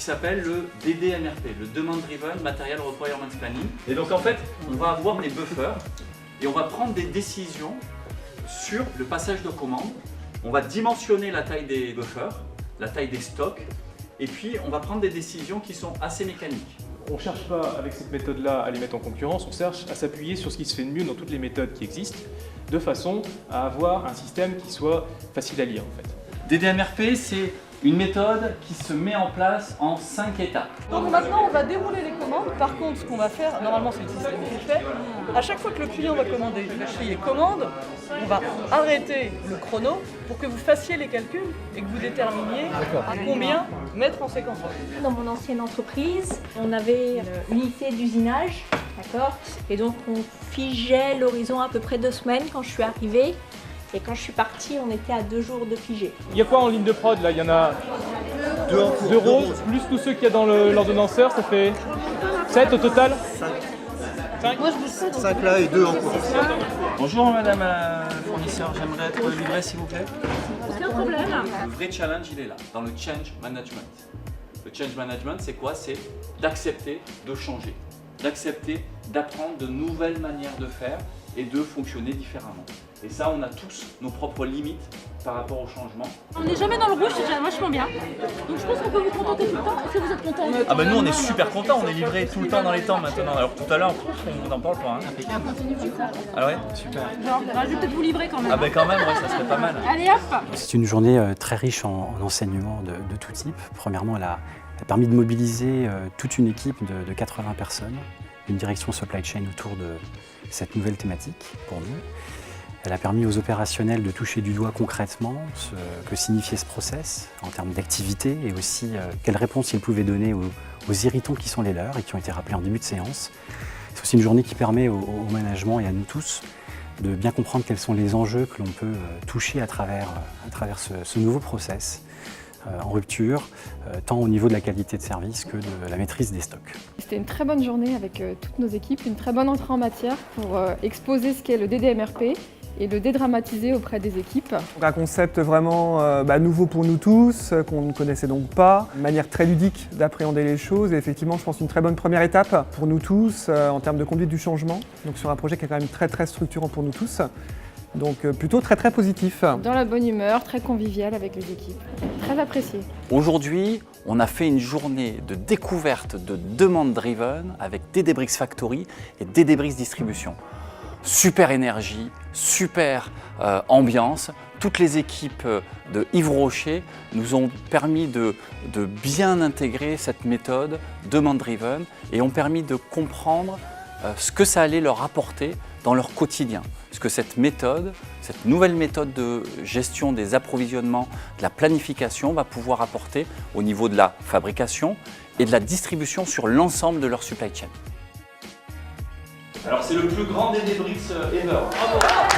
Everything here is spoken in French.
s'appelle le DDMRP, le Demand Driven Material Requirements Planning. Et donc en fait, on va avoir des buffers et on va prendre des décisions sur le passage de commandes. On va dimensionner la taille des buffers, la taille des stocks, et puis on va prendre des décisions qui sont assez mécaniques. On ne cherche pas avec cette méthode-là à les mettre en concurrence, on cherche à s'appuyer sur ce qui se fait de mieux dans toutes les méthodes qui existent, de façon à avoir un système qui soit facile à lire en fait. DDMRP, c'est une méthode qui se met en place en 5 étapes. Donc maintenant, on va dérouler les commandes. Par contre, ce qu'on va faire, normalement c'est le système qui est fait, à chaque fois que le client va commander, il va crier commande, on va arrêter le chrono pour que vous fassiez les calculs et que vous déterminiez à combien mettre en séquence. Dans mon ancienne entreprise, on avait une unité d'usinage, d'accord? Et donc on figeait l'horizon à peu près 2 semaines quand je suis arrivée. Et quand je suis partie, on était à 2 jours de figé. Il y a quoi en ligne de prod là? Il y en a 2 roses, plus tous ceux qu'il y a dans l'ordonnanceur, ça fait 7 au total? 5. Moi je vous 5 là et 2 en cours. Bonjour madame la fournisseur, j'aimerais être livré s'il vous plaît. Aucun problème. Le vrai challenge il est là, dans le change management. Le change management c'est quoi? C'est d'accepter de changer, d'accepter d'apprendre de nouvelles manières de faire et de fonctionner différemment. Et ça, on a tous nos propres limites par rapport au changement. On n'est jamais dans le rouge, c'est déjà vachement bien. Donc je pense qu'on peut vous contenter tout le temps. Est-ce que vous êtes content? Ah bah nous on est super contents, on est livré tout le temps dans les temps maintenant. Alors tout à l'heure, on n'en parle pas. Hein. Ah ouais, super. Genre, je vais peut-être vous livrer quand même. Ah bah quand même, ouais, ça serait pas mal. Allez hop! C'est une journée très riche en enseignements de tout type. Premièrement, elle a permis de mobiliser toute une équipe de 80 personnes, une direction supply chain autour de cette nouvelle thématique pour nous. Elle a permis aux opérationnels de toucher du doigt concrètement ce que signifiait ce process en termes d'activité et aussi quelles réponses ils pouvaient donner aux irritants qui sont les leurs et qui ont été rappelés en début de séance. C'est aussi une journée qui permet au management et à nous tous de bien comprendre quels sont les enjeux que l'on peut toucher à travers ce nouveau process en rupture, tant au niveau de la qualité de service que de la maîtrise des stocks. C'était une très bonne journée avec toutes nos équipes, une très bonne entrée en matière pour exposer ce qu'est le DDMRP et le dédramatiser auprès des équipes. Donc un concept vraiment nouveau pour nous tous, qu'on ne connaissait donc pas, une manière très ludique d'appréhender les choses et effectivement je pense une très bonne première étape pour nous tous en termes de conduite du changement, donc sur un projet qui est quand même très structurant pour nous tous. Donc plutôt très positif. Dans la bonne humeur, très convivial avec les équipes, très apprécié. Aujourd'hui, on a fait une journée de découverte de Demand Driven avec DD-Bricks Factory et DD-Bricks Distribution. Super énergie, super ambiance. Toutes les équipes de Yves Rocher nous ont permis de bien intégrer cette méthode Demand Driven et ont permis de comprendre ce que ça allait leur apporter dans leur quotidien. Parce que cette méthode, cette nouvelle méthode de gestion des approvisionnements, de la planification va pouvoir apporter au niveau de la fabrication et de la distribution sur l'ensemble de leur supply chain. Alors c'est le plus grand DD-Bricks ever. Bravo.